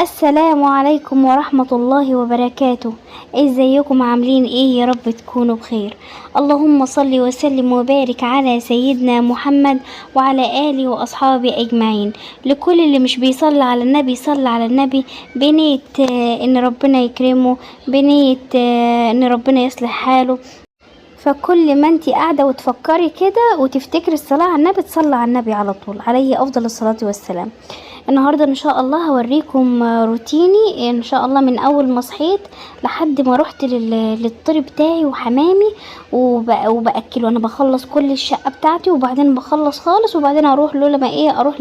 السلام عليكم ورحمة الله وبركاته. ازيكم عاملين ايه؟ يا رب تكونوا بخير. اللهم صل وسلم وبارك على سيدنا محمد وعلى آله وأصحابه أجمعين. لكل اللي مش بيصلي على النبي صلى على النبي بنية ان ربنا يكرمه، بنية ان ربنا يصلح حاله. فكل ما انتي قاعدة وتفكري كده وتفتكري الصلاة على النبي تصلي على النبي على طول، عليه أفضل الصلاة والسلام. النهاردة ان شاء الله هوريكم روتيني ان شاء الله من اول ما صحيت لحد ما رحت للطير بتاعي وحمامي وباكله. انا بخلص كل الشقة بتاعتي وبعدين بخلص خالص وبعدين اروح له لما ايه اروح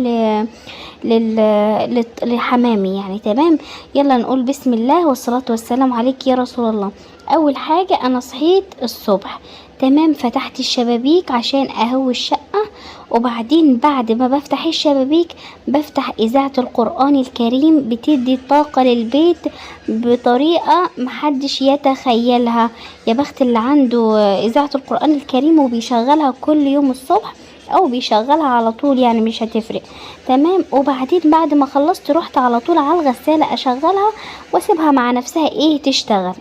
لحمامي يعني. تمام، يلا نقول بسم الله والصلاة والسلام عليك يا رسول الله. اول حاجة انا صحيت الصبح، تمام، فتحت الشبابيك عشان اهوي الشقة، وبعدين بعد ما بفتح الشبابيك بفتح اذاعة القرآن الكريم، بتدي طاقة للبيت بطريقة محدش يتخيلها. يا بخت اللي عنده اذاعة القرآن الكريم وبيشغلها كل يوم الصبح او بيشغلها على طول، يعني مش هتفرق. تمام، وبعدين بعد ما خلصت رحت على طول على الغسالة اشغلها واسيبها مع نفسها ايه تشتغل.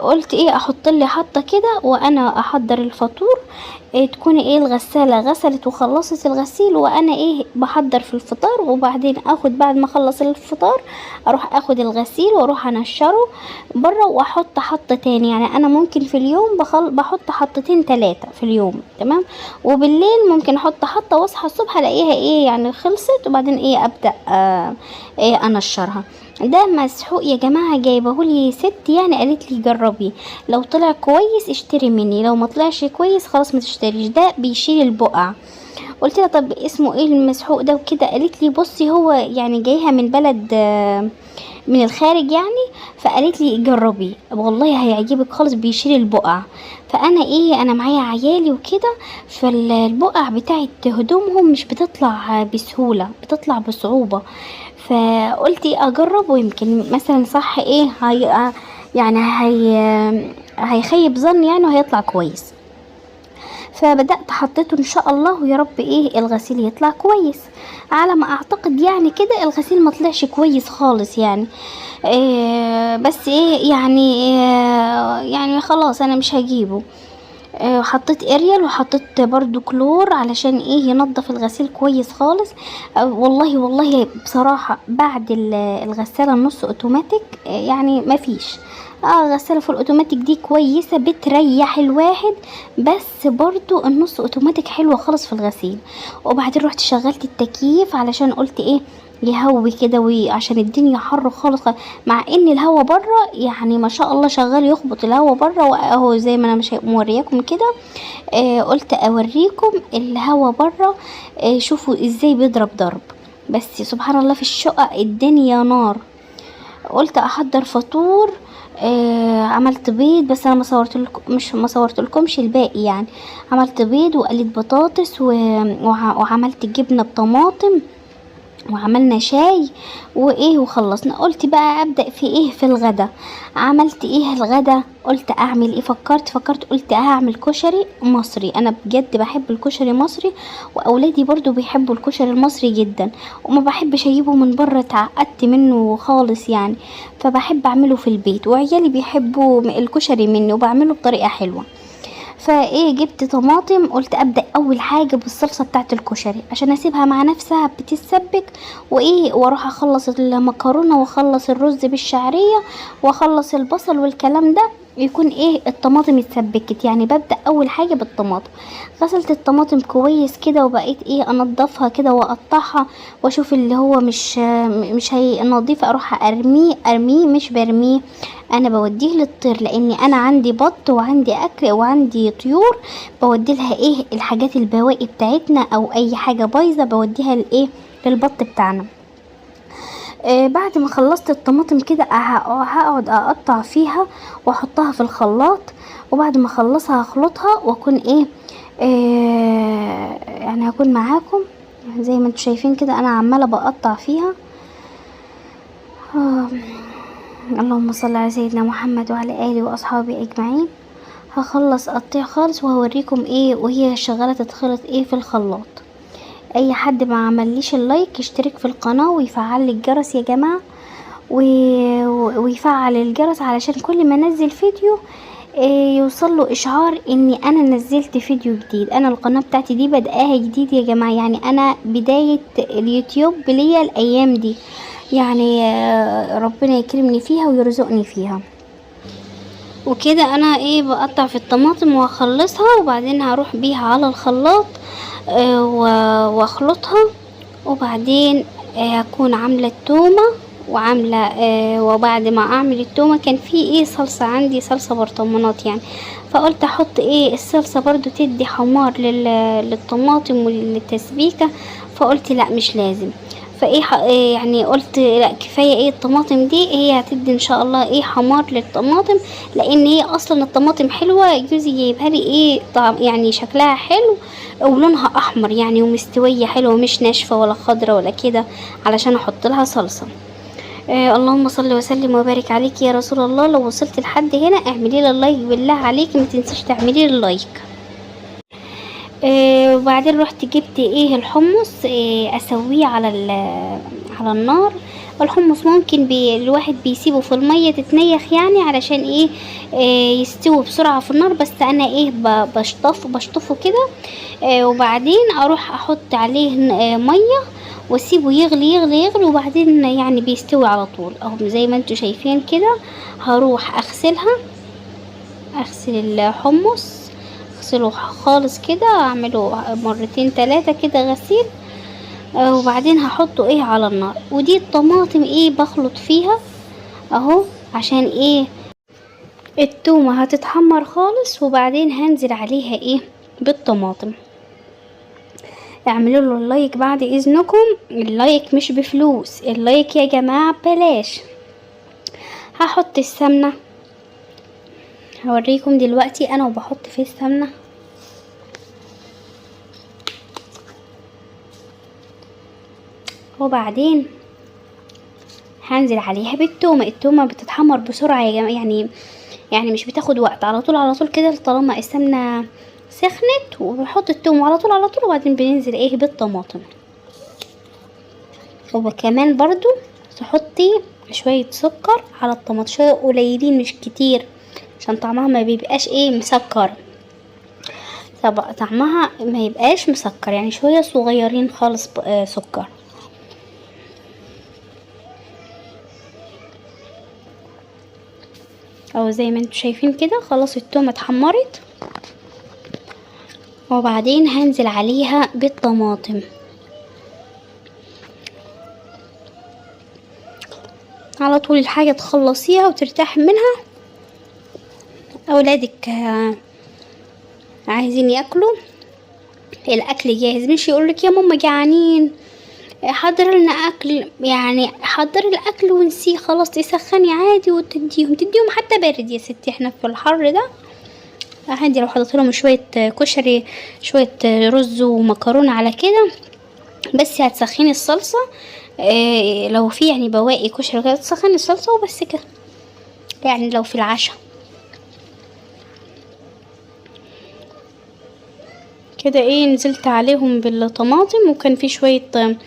قلت ايه احط لي حطه كده وانا احضر الفطور. تكون ايه الغسالة غسلت وخلصت الغسيل وانا ايه بحضر في الفطار، وبعدين اخد بعد ما اخلص الفطار اروح اخد الغسيل واروح انشره بره واحط حطه تاني. يعني انا ممكن في اليوم بحط حطتين 3 في اليوم، تمام، وبالليل ممكن احط حطه واصحى الصبح الاقيها ايه يعني خلصت، وبعدين ايه ابدا ايه انشرها. ده مسحوق يا جماعه، جايبهولي ست يعني قالت لي جربي، لو طلع كويس اشتري مني، لو ما طلعش كويس خلاص ما تشتريش، ده بيشيل البقع. قلت لها طب اسمه ايه المسحوق ده وكده؟ قالت لي بصي هو يعني جايها من بلد من الخارج يعني، فقالت لي جربي والله هيعجبك خالص، بيشيل البقع. فانا ايه انا معايا عيالي وكده، فالبقع بتاعت هدومهم مش بتطلع بسهولة، بتطلع بصعوبة. فقلت ايه اجرب ويمكن مثلا صح ايه هي يعني هيخيب ظن يعني وهيطلع كويس. فبدأت حطيته ان شاء الله ويا رب ايه الغسيل يطلع كويس. على ما اعتقد يعني كده الغسيل ما طلعش كويس خالص يعني. بس ايه يعني يعني خلاص انا مش هجيبه. حطيت اريال وحطيت برضو كلور علشان ايه ينظف الغسيل كويس خالص. والله بصراحة بعد الغسالة النص اوتوماتيك يعني مفيش. غسالة في الاوتوماتيك دي كويسة بتريح الواحد، بس برضو النص اوتوماتيك حلوة خالص في الغسيل. وبعدين رحت شغلت التكييف علشان قلت ايه يهوي كده وعشان الدنيا حر خالص، مع ان الهوا بره يعني ما شاء الله شغال يخبط الهوا بره، واهو زي ما انا مش مورياكم كده. قلت اوريكم الهوا بره. شوفوا ازاي بيضرب ضرب، بس سبحان الله في الشقق الدنيا نار. قلت احضر فطور. عملت بيض، بس انا ما صورت لكمش الباقي يعني. عملت بيض وقليت بطاطس وعملت جبنه بطماطم وعملنا شاي وايه وخلصنا. قلت بقى ابدا في ايه في الغدا. عملت ايه الغدا؟ قلت اعمل ايه، فكرت قلت هعمل كشري مصري. انا بجد بحب الكشري المصري، واولادي برضو بيحبوا الكشري المصري جدا، وما بحبش اجيبه من بره، اتعقدت منه خالص يعني. فبحب اعمله في البيت، وعيالي بيحبوا الكشري مني وبعمله بطريقه حلوه. فايه جبت طماطم، قلت ابدا اول حاجه بالصلصه بتاعه الكشري عشان اسيبها مع نفسها بتتسبك، وايه واروح اخلص المكرونه واخلص الرز بالشعريه واخلص البصل والكلام ده، يكون ايه الطماطم اتسبكت. يعني ببدا اول حاجه بالطماطم. غسلت الطماطم كويس كده وبقيت ايه انضفها كده واقطعها واشوف اللي هو مش هي نظيفه اروح ارميه مش برميه، انا بوديه للطير، لاني انا عندي بط وعندي اكل وعندي طيور، بوديلها ايه الحاجات البواقي بتاعتنا او اي حاجه بايظه بوديها لايه للبط بتاعنا. بعد ما خلصت الطماطم كده هقعد اقطع فيها واحطها في الخلاط، وبعد ما اخلصها هخلطها واكون ايه يعني هكون معاكم زي ما انتم شايفين كده انا عماله بقطع فيها. اللهم صل على سيدنا محمد وعلى اله واصحابه اجمعين. هخلص قطيع خالص وهوريكم ايه وهي شغاله تتخلط ايه في الخلاط. اي حد ما عمليش اللايك يشترك في القناة ويفعل لي الجرس يا جماعة، ويفعل الجرس علشان كل ما انزل فيديو يوصل له اشعار اني انا نزلت فيديو جديد. انا القناة بتاعتي دي بدأها جديد يا جماعة، يعني انا بداية اليوتيوب ليا الايام دي، يعني ربنا يكرمني فيها ويرزقني فيها. وكده انا بقطع في الطماطم واخلصها، وبعدين هروح بيها على الخلاط واخلطها، وبعدين هكون عاملة التومة وعاملة وبعد ما اعمل التومة كان في صلصة عندي، صلصة برطمانات يعني، فقلت احط الصلصة برضو تدي حمار للطماطم وللتسبيكة، فقلت لا مش لازم. يعني قلت لا كفايه الطماطم دي هي هتدي ان شاء الله حمار للطماطم، لان هي اصلا الطماطم حلوه، جوزي جايبها لي طعم يعني شكلها حلو ولونها احمر يعني ومستويه حلوه مش ناشفه ولا خضره ولا كده، علشان احط لها صلصه. اللهم صل وسلم وبارك عليك يا رسول الله. لو وصلت لحد هنا اعملي لي اللايك بالله عليك، ما تنسيش تعملي لي اللايك. وبعدين رحت جبت الحمص اسويه على النار. الحمص ممكن الواحد بيسيبه في المية تتنيخ يعني علشان يستوي بسرعة في النار، بس انا بشطفه كده. وبعدين اروح احط عليه مية واسيبه يغلي يغلي يغلي، وبعدين يعني بيستوي على طول اهو زي ما انتوا شايفين كده. هروح اغسل الحمص، اغسله خالص كده، اعمله مرتين 3 كده غسيل. وبعدين هحطه على النار، ودي الطماطم بخلط فيها اهو عشان التومة هتتحمر خالص، وبعدين هنزل عليها بالطماطم. اعملوا له اللايك بعد اذنكم، اللايك مش بفلوس، اللايك يا جماعة بلاش. هحط السمنة، هوريكم دلوقتي انا وبحط في السمنة. وبعدين هنزل عليها بالتومة. التومة بتتحمر بسرعة يا جماعة، يعني مش بتاخد وقت، على طول كده طالما السمنة سخنت، وبحط التوم على طول وبعدين بننزل بالطماطم. وكمان برضو تحطي شوية سكر على الطماطم، شوية قليلين مش كتير، عشان طعمها ما بيبقاش مسكر، طعمها ما يبقاش مسكر، يعني شوية صغيرين خالص سكر. او زي ما انتوا شايفين كده خلاص التومة اتحمرت، وبعدين هنزل عليها بالطماطم على طول. الحاجة تخلصيها وترتاح منها، اولادك عايزين ياكلوا الاكل جاهز، مش يقولك يا ماما جعانين حضر لنا اكل، يعني حضر الاكل ونسيه خلاص، تسخني عادي وتديهم حتى بارد يا ستي، احنا في الحر ده عادي. لو حطيت لهم شويه كشري شويه رز ومكرونه على كده، بس هتسخني الصلصه لو في يعني بواقي كشري كده تسخني الصلصه وبس كده، يعني لو في العشاء كده. نزلت عليهم بالطماطم، وكان في شويه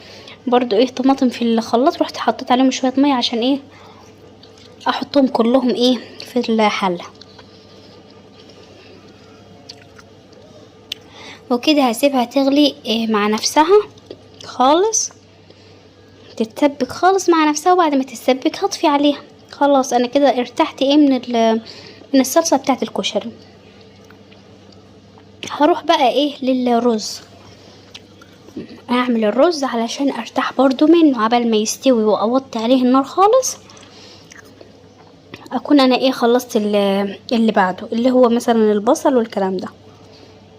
برضو طماطم في الخلاط، رحت حطيت عليهم شويه ميه عشان احطهم كلهم في الحله. وكده هسيبها تغلي مع نفسها خالص، تتسبك خالص مع نفسها، وبعد ما تتسبك هطفي عليها خلاص. انا كده ارتحت من الصلصه بتاعه الكشري. هروح بقى للرز، اعمل الرز علشان ارتاح برضو منه عبال ما يستوي، واوطي عليه النار خالص، اكون انا خلصت اللي بعده، اللي هو مثلا البصل والكلام ده.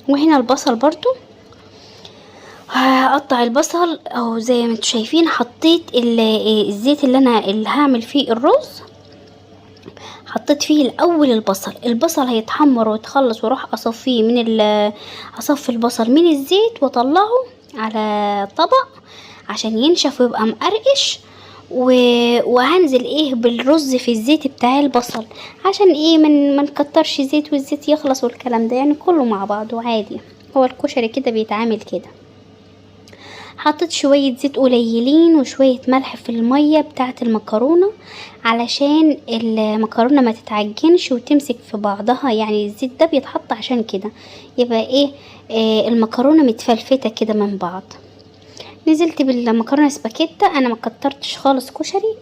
وهنا البصل برضو هقطع البصل اهو زي ما انتوا شايفين. حطيت الزيت اللي هعمل فيه الرز، حطيت فيه الاول البصل هيتحمر ويتخلص، واروح اصفي البصل من الزيت واطلعه على طبق عشان ينشف ويبقى مقرقش، وهنزل بالرز في الزيت بتاع البصل عشان ما نكترش زيت والزيت يخلص والكلام ده، يعني كله مع بعضه عادي، هو الكشري كده بيتعامل كده. حطيت شوية زيت قليلين وشوية ملح في المية بتاعة المكرونة علشان المكرونة ما تتعجنش وتمسك في بعضها، يعني الزيت ده بيتحط عشان كده يبقى ايه المكرونة متفلفتة كده من بعض. نزلت بالمكرونة سباكيتا، انا ما كترتش خالص كشري،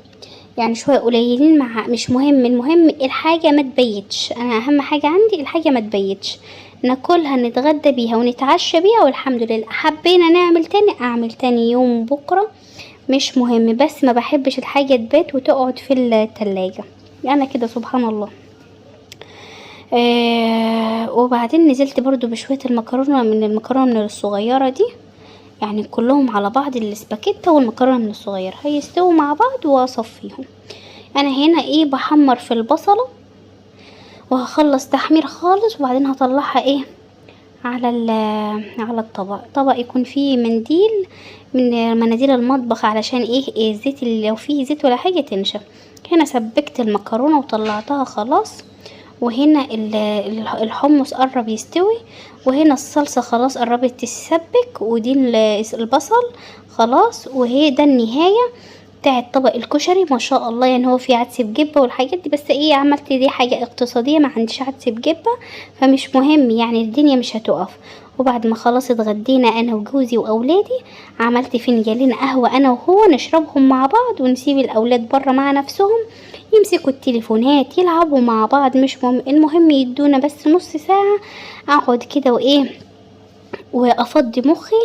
يعني شوية قليلين، مع مش مهم، المهم الحاجة ما تبيتش، انا اهم حاجة عندي الحاجة ما تبيتش، ناكلها نتغدى بيها ونتعشى بيها والحمد لله. حبينا نعمل تاني اعمل تاني يوم بكرة، مش مهم، بس ما بحبش الحاجة تبات وتقعد في التلاجة، انا كده سبحان الله. وبعدين نزلت برضو بشوية المكرونة من الصغيرة دي، يعني كلهم على بعض، الاسباجيتا والمكرونة من الصغيرة هيستووا مع بعض واصفيهم. انا هنا ايه بحمر في البصلة وهخلص تحمير خالص، وبعدين هطلعها ايه على على الطبق، طبق يكون فيه منديل من مناديل المطبخ علشان ايه الزيت اللي لو فيه زيت ولا حاجة تنشف. هنا سبكت المكرونة وطلعتها خلاص، وهنا الحمص قرب يستوي، وهنا الصلصة خلاص قربت تسبك، ودي البصل خلاص، وهي ده النهاية بتاعت طبق الكشري. ما شاء الله، يعني هو في عدس بجبة والحاجات دي، بس ايه عملت دي حاجة اقتصادية، ما عنديش عدس بجبة فمش مهم، يعني الدنيا مش هتقف. وبعد ما خلاص اتغدينا انا وجوزي واولادي، عملت فنجانين قهوة انا وهو نشربهم مع بعض، ونسيب الاولاد بره مع نفسهم يمسكوا التليفونات يلعبوا مع بعض، مش مهم، المهم يدونا بس نص ساعة اقعد كده وايه وافضي مخي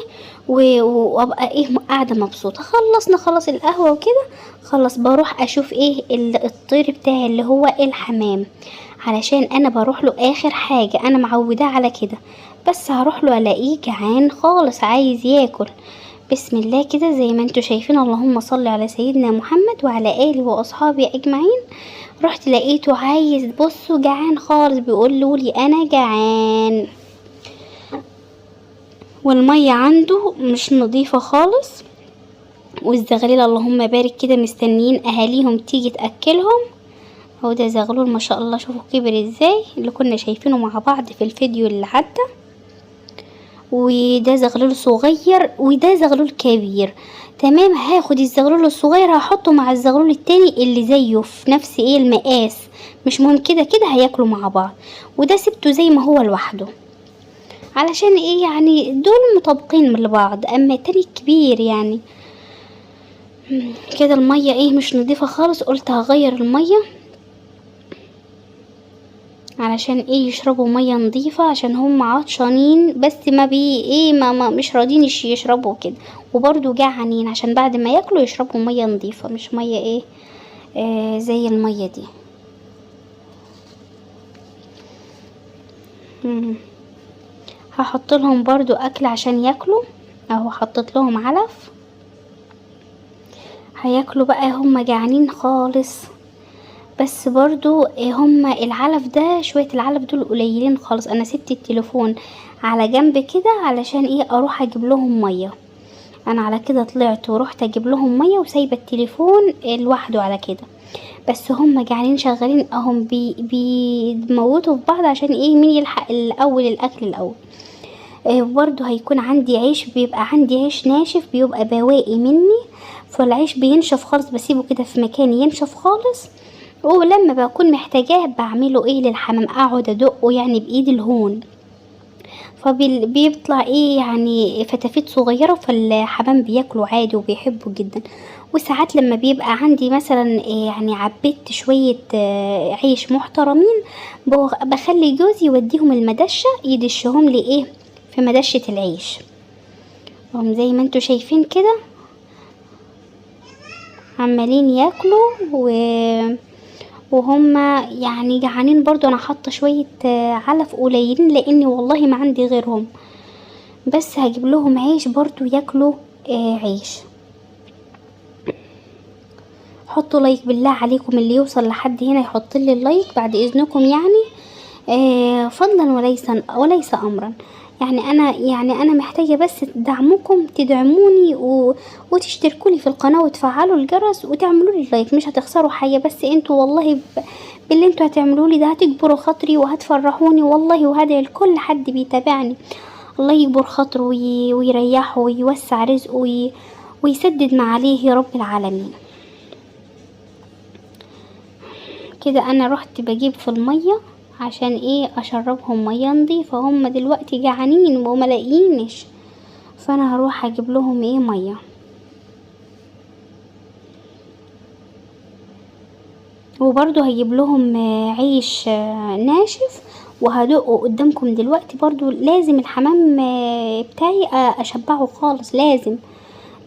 وابقى ايه قاعده مبسوطه. خلصنا خلاص القهوه وكده، خلص بروح اشوف ايه الطير بتاعي اللي هو الحمام، علشان انا بروح له اخر حاجه، انا معوداه على كده، بس هروح له الاقيه جعان خالص عايز ياكل. بسم الله كده زي ما انتوا شايفين، اللهم صل على سيدنا محمد وعلى اله واصحابه اجمعين. رحت لقيته عايز، بصوا جعان خالص، بيقول لي انا جعان، والمية عنده مش نظيفة خالص، والزغلول اللهم بارك كده مستنيين اهاليهم تيجي تاكلهم. هو ده زغلول ما شاء الله، شوفوا كبر ازاي، اللي كنا شايفينه مع بعض في الفيديو اللي عدى، وده زغلول صغير وده زغلول كبير. تمام، هاخد الزغلول الصغير هحطه مع الزغلول التاني اللي زيه في نفس ايه المقاس، مش مهم، كده كده هياكلوا مع بعض، وده سبته زي ما هو لوحده علشان ايه يعني دول مطابقين من بعض، اما التاني الكبير يعني كده المية ايه مش نظيفة خالص، قلت هغير المية علشان ايه يشربوا مية نظيفة، عشان هم عطشانين بس ما بي ايه ما مش راضين يشربوا كده، وبرضو جعانين عشان بعد ما ياكلوا يشربوا مية نظيفة، مش مية ايه زي المية دي. هحط لهم برضو اكل عشان ياكلوا، اهو حطيت لهم علف، هياكلوا بقى، هم جعانين خالص، بس برضو هم العلف ده شوية العلف دول قليلين خالص. انا سبت التليفون على جنب كده علشان ايه اروح اجيب لهم مية، انا على كده طلعت ورحت اجيب لهم مية وسايبه التليفون لوحده على كده، بس هم جعانين شغالين اهم بيموتوا في بعض عشان ايه مين يلحق الاول الاكل الاول. برضو هيكون عندي عيش، بيبقى عندي عيش ناشف بيبقى بواقي مني، فالعيش بينشف خالص بسيبه كده في مكان ينشف خالص، ولما بكون محتاجاه بعمله ايه للحمام اقعد ادقه يعني بايد الهون، فبيطلع ايه يعني فتافيت صغيرة، فالحمام بياكلوا عادي وبيحبوا جدا. وساعات لما بيبقى عندي مثلا يعني عبيت شوية عيش محترمين، بخلي جوزي يوديهم المدشة يدشهم لي ايه في مدشة العيش، هم زي ما انتوا شايفين كده عمالين ياكلوا وهم يعني جعانين برضو. انا حاطه شويه علف قليلين لاني والله ما عندي غيرهم، بس هجيب لهم عيش برضو ياكلوا عيش. حطوا لايك بالله عليكم، اللي يوصل لحد هنا يحط لي اللايك بعد اذنكم، يعني فضلا وليس امرا، يعني انا محتاجه بس دعمكم، تدعموني وتشتركوا لي في القناه وتفعلوا الجرس وتعملوا لي لايك، مش هتخسروا حاجه، بس انتوا والله باللي انتوا هتعملوا لي ده هتجبروا خاطري وهتفرحوني والله، وهدعي لكل حد بيتابعني الله يكبر خاطره ويريحه ويوسع رزقه ويسدد ما عليه يا رب العالمين. كده انا رحت بجيب في المية عشان ايه اشربهم مية نضيفة، هم دلوقتي جعانين وملاقينش، فانا هروح اجيب لهم ايه مية. وبرضو هجيب لهم عيش ناشف وهدقه قدامكم دلوقتي. برضو لازم الحمام بتاعي اشبعه خالص لازم،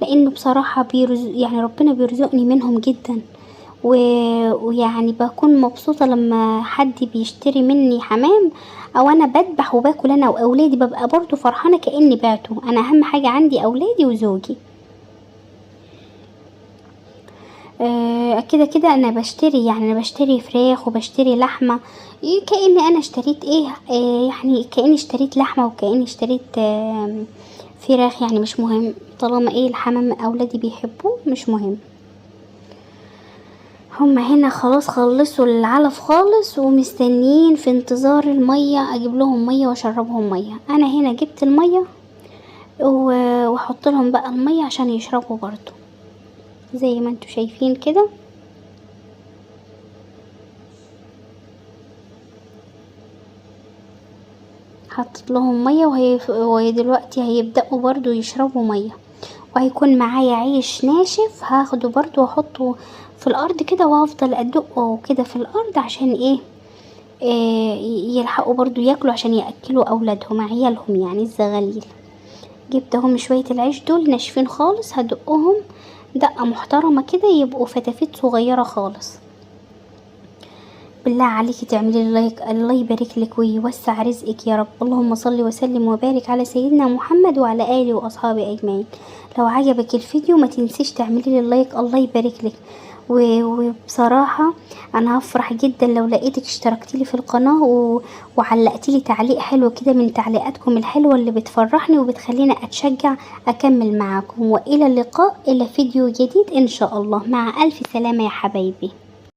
لانه بصراحة يعني ربنا بيرزقني منهم جدا، ويعني بكون مبسوطة لما حد بيشتري مني حمام او انا بذبح وباكل انا واولادي، ببقى برضو فرحانة كأني بعته. انا اهم حاجة عندي اولادي وزوجي. كده كده انا بشتري، يعني انا بشتري فراخ وبشتري لحمة، كأني انا اشتريت ايه يعني كأني اشتريت لحمة وكأني اشتريت فراخ، يعني مش مهم طالما ايه الحمام اولادي بيحبوه مش مهم. هما هنا خلاص خلصوا العلف خالص ومستنيين في انتظار المية، اجيب لهم مية واشربهم مية. انا هنا جبت المية واحط لهم بقى المية عشان يشربوا برضو زي ما انتوا شايفين كده. حطيت لهم مية وهي دلوقتي هيبدأوا برضو يشربوا مية. وهيكون معايا عيش ناشف هاخده برضو واحطه في الارض كده، وهفضل ادقه كده في الارض عشان ايه يلحقوا برضو ياكلوا عشان ياكلوا اولادهم عيالهم يعني الزغاليل. جبتهم شوية العيش دول ناشفين خالص هدقهم دقة محترمة كده يبقوا فتافيت صغيرة خالص. بالله عليكي تعملي لي لايك، الله يبارك لك ويوسع رزقك يا رب. اللهم صل وسلم وبارك على سيدنا محمد وعلى اله واصحابه اجمعين. لو عجبك الفيديو ما تنسيش تعملي لي لايك، الله يبارك لك. وبصراحة انا هفرح جدا لو لقيتك اشتركتي لي في القناة وعلقتي لي تعليق حلو كده من تعليقاتكم الحلوة اللي بتفرحني وبتخليني اتشجع اكمل معاكم. والى اللقاء الى فيديو جديد ان شاء الله. مع الف سلامة يا حبايبي.